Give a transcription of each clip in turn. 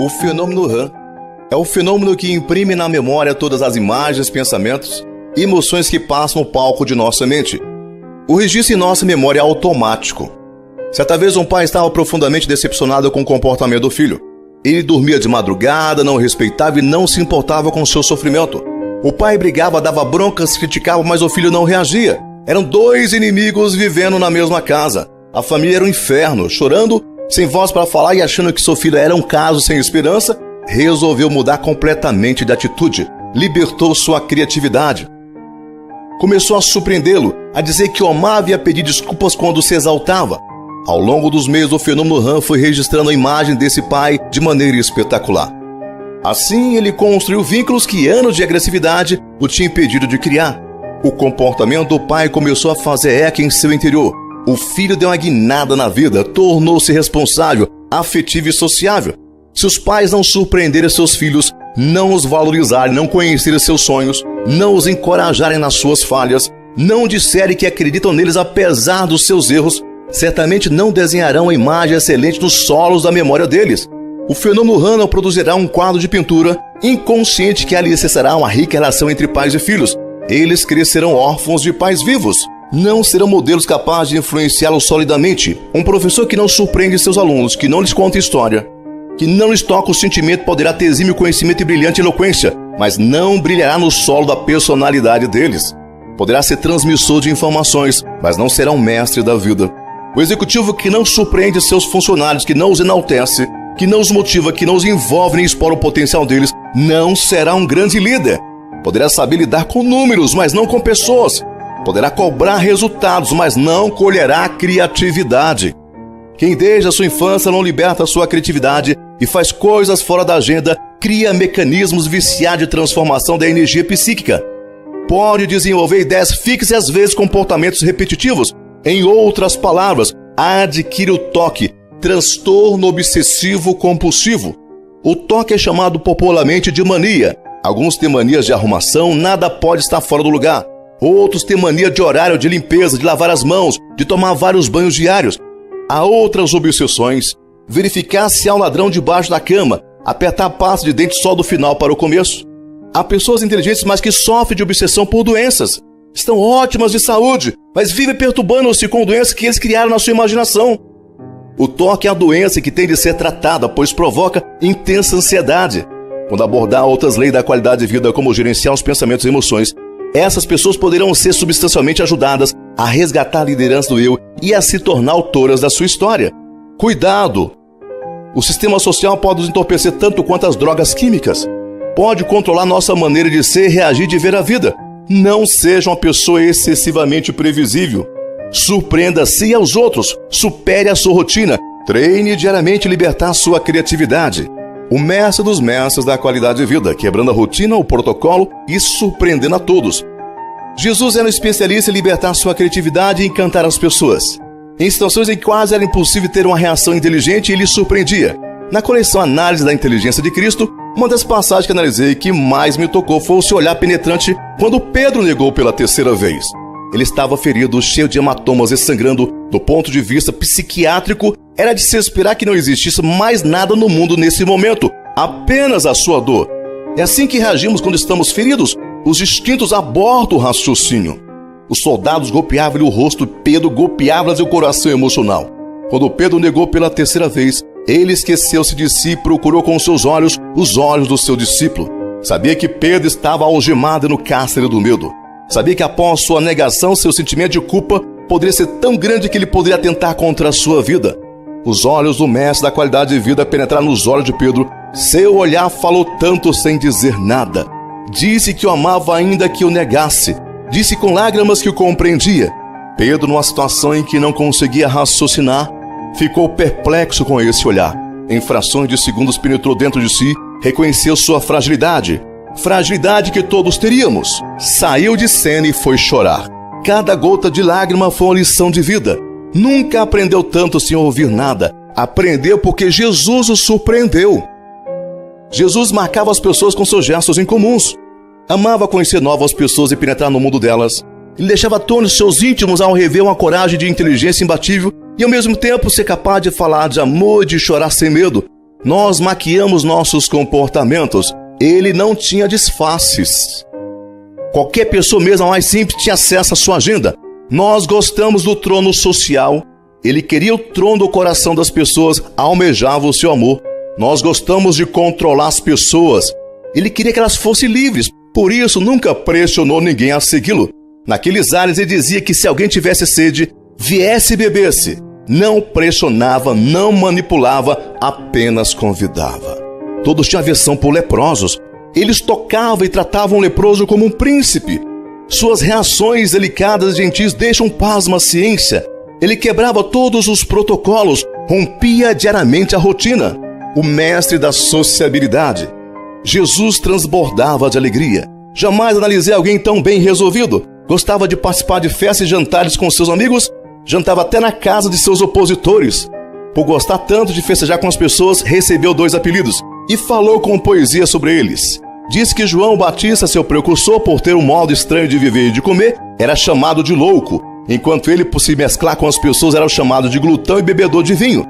O fenômeno RAM é o fenômeno que imprime na memória todas as imagens, pensamentos e emoções que passam no palco de nossa mente. O registro em nossa memória é automático. Certa vez um pai estava profundamente decepcionado com o comportamento do filho. Ele dormia de madrugada, não respeitava e não se importava com o seu sofrimento. O pai brigava, dava broncas, criticava, mas o filho não reagia. Eram dois inimigos vivendo na mesma casa. A família era um inferno. Chorando, sem voz para falar e achando que seu filho era um caso sem esperança, resolveu mudar completamente de atitude. Libertou sua criatividade. Começou a surpreendê-lo, a dizer que o amava e a pedir desculpas quando se exaltava. Ao longo dos meses, o fenômeno RAM foi registrando a imagem desse pai de maneira espetacular. Assim, ele construiu vínculos que anos de agressividade o tinham impedido de criar. O comportamento do pai começou a fazer eco em seu interior. O filho deu uma guinada na vida, tornou-se responsável, afetivo e sociável. Se os pais não surpreenderem seus filhos, não os valorizarem, não conhecerem seus sonhos, não os encorajarem nas suas falhas, não disserem que acreditam neles apesar dos seus erros, certamente não desenharão a imagem excelente nos solos da memória deles. O fenômeno RAM não produzirá um quadro de pintura inconsciente que alicerçará uma rica relação entre pais e filhos. Eles crescerão órfãos de pais vivos. Não serão modelos capazes de influenciá-los solidamente. Um professor que não surpreende seus alunos, que não lhes conta história, que não lhes toca o sentimento, poderá ter exímio conhecimento e brilhante eloquência, mas não brilhará no solo da personalidade deles. Poderá ser transmissor de informações, mas não será um mestre da vida. O executivo que não surpreende seus funcionários, que não os enaltece, que não os motiva, que não os envolve nem explora o potencial deles, não será um grande líder. Poderá saber lidar com números, mas não com pessoas. Poderá cobrar resultados, mas não colherá criatividade. Quem desde a sua infância não liberta a sua criatividade e faz coisas fora da agenda, cria mecanismos viciados de transformação da energia psíquica. Pode desenvolver ideias fixas e às vezes comportamentos repetitivos. Em outras palavras, adquire o TOC, transtorno obsessivo compulsivo. O TOC é chamado popularmente de mania. Alguns têm manias de arrumação, nada pode estar fora do lugar. Outros têm mania de horário, de limpeza, de lavar as mãos, de tomar vários banhos diários. Há outras obsessões: verificar se há um ladrão debaixo da cama, apertar a pasta de dente só do final para o começo. Há pessoas inteligentes, mas que sofrem de obsessão por doenças. Estão ótimas de saúde, mas vivem perturbando-se com doenças que eles criaram na sua imaginação. O TOC é a doença que tem de ser tratada, pois provoca intensa ansiedade. Quando abordar outras leis da qualidade de vida, como gerenciar os pensamentos e emoções, essas pessoas poderão ser substancialmente ajudadas a resgatar a liderança do eu e a se tornar autoras da sua história. Cuidado! O sistema social pode nos entorpecer tanto quanto as drogas químicas. Pode controlar nossa maneira de ser, reagir e de ver a vida. Não seja uma pessoa excessivamente previsível. Surpreenda-se e aos outros. Supere a sua rotina. Treine diariamente libertar sua criatividade. O mestre dos mestres da qualidade de vida, quebrando a rotina, o protocolo e surpreendendo a todos. Jesus era um especialista em libertar sua criatividade e encantar as pessoas. Em situações em que quase era impossível ter uma reação inteligente, ele surpreendia. Na coleção Análise da Inteligência de Cristo, uma das passagens que analisei que mais me tocou foi o seu olhar penetrante quando Pedro negou pela terceira vez. Ele estava ferido, cheio de hematomas e sangrando. Do ponto de vista psiquiátrico, era de se esperar que não existisse mais nada no mundo nesse momento, apenas a sua dor. É assim que reagimos quando estamos feridos. Os instintos abortam o raciocínio. Os soldados golpeavam-lhe o rosto, Pedro golpeava-lhe o coração emocional. Quando Pedro negou pela terceira vez, ele esqueceu-se de si e procurou com seus olhos os olhos do seu discípulo. Sabia que Pedro estava algemado no cárcere do medo. Sabia que após sua negação, seu sentimento de culpa poderia ser tão grande que ele poderia atentar contra a sua vida. Os olhos do mestre da qualidade de vida penetraram nos olhos de Pedro. Seu olhar falou tanto sem dizer nada. Disse que o amava ainda que o negasse. Disse com lágrimas que o compreendia. Pedro, numa situação em que não conseguia raciocinar, ficou perplexo com esse olhar. Em frações de segundos penetrou dentro de si, reconheceu sua fragilidade. Fragilidade que todos teríamos. Saiu de cena e foi chorar. Cada gota de lágrima foi uma lição de vida. Nunca aprendeu tanto sem ouvir nada. Aprendeu porque Jesus o surpreendeu. Jesus marcava as pessoas com seus gestos incomuns. Amava conhecer novas pessoas e penetrar no mundo delas. Ele deixava atônitos seus íntimos ao rever uma coragem de inteligência imbatível e ao mesmo tempo ser capaz de falar de amor e de chorar sem medo. Nós maquiamos nossos comportamentos. Ele não tinha disfarces. Qualquer pessoa, mesmo a mais simples, tinha acesso à sua agenda. Nós gostamos do trono social. Ele queria o trono do coração das pessoas, almejava o seu amor. Nós gostamos de controlar as pessoas. Ele queria que elas fossem livres, por isso nunca pressionou ninguém a segui-lo. Naqueles ares ele dizia que se alguém tivesse sede, viesse e bebesse. Não pressionava, não manipulava, apenas convidava. Todos tinham aversão por leprosos. Eles tocavam e tratavam o leproso como um príncipe. Suas reações delicadas e gentis deixam pasmo à ciência. Ele quebrava todos os protocolos, rompia diariamente a rotina. O mestre da sociabilidade. Jesus transbordava de alegria. Jamais analisei alguém tão bem resolvido. Gostava de participar de festas e jantares com seus amigos. Jantava até na casa de seus opositores. Por gostar tanto de festejar com as pessoas, recebeu 2 apelidos e falou com poesia sobre eles. Diz que João Batista, seu precursor, por ter um modo estranho de viver e de comer, era chamado de louco, enquanto ele, por se mesclar com as pessoas, era chamado de glutão e bebedor de vinho.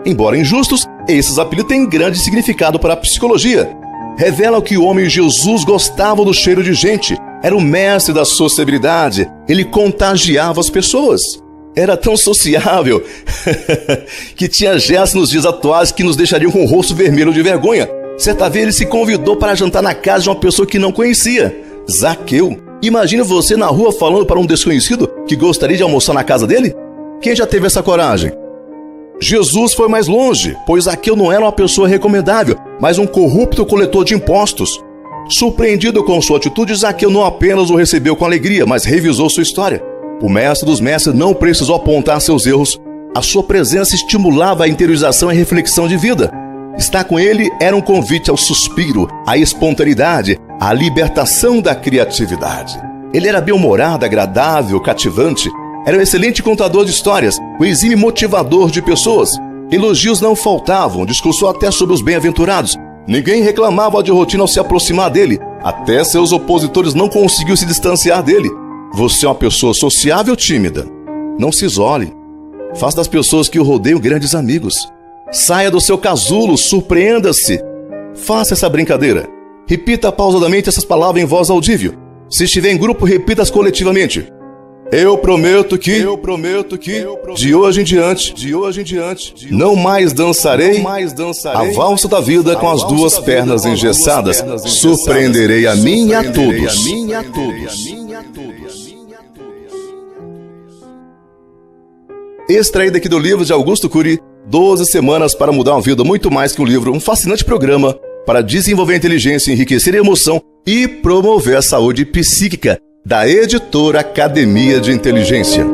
Embora injustos, esses apelidos têm grande significado para a psicologia. Revelam que o homem Jesus gostava do cheiro de gente, era o mestre da sociabilidade, ele contagiava as pessoas. Era tão sociável que tinha gestos nos dias atuais que nos deixariam com o rosto vermelho de vergonha. Certa vez ele se convidou para jantar na casa de uma pessoa que não conhecia, Zaqueu. Imagine você na rua falando para um desconhecido que gostaria de almoçar na casa dele? Quem já teve essa coragem? Jesus foi mais longe, pois Zaqueu não era uma pessoa recomendável, mas um corrupto coletor de impostos. Surpreendido com sua atitude, Zaqueu não apenas o recebeu com alegria, mas revisou sua história. O mestre dos mestres não precisou apontar seus erros. A sua presença estimulava a interiorização e reflexão de vida. Estar com ele era um convite ao suspiro, à espontaneidade, à libertação da criatividade. Ele era bem-humorado, agradável, cativante. Era um excelente contador de histórias, um exímio motivador de pessoas. Elogios não faltavam, discursou até sobre os bem-aventurados. Ninguém reclamava de rotina ao se aproximar dele. Até seus opositores não conseguiam se distanciar dele. Você é uma pessoa sociável ou tímida? Não se isole. Faça das pessoas que o rodeiam grandes amigos. Saia do seu casulo, surpreenda-se. Faça essa brincadeira. Repita pausadamente essas palavras em voz audível. Se estiver em grupo, repita-as coletivamente. Eu prometo que, de hoje em diante, não mais dançarei a valsa da vida com as 2 pernas engessadas. Surpreenderei a mim e a todos. Extraído aqui do livro de Augusto Cury, 12 semanas para mudar uma vida, muito mais que um livro, um fascinante programa para desenvolver a inteligência, enriquecer a emoção e promover a saúde psíquica, da editora Academia de Inteligência.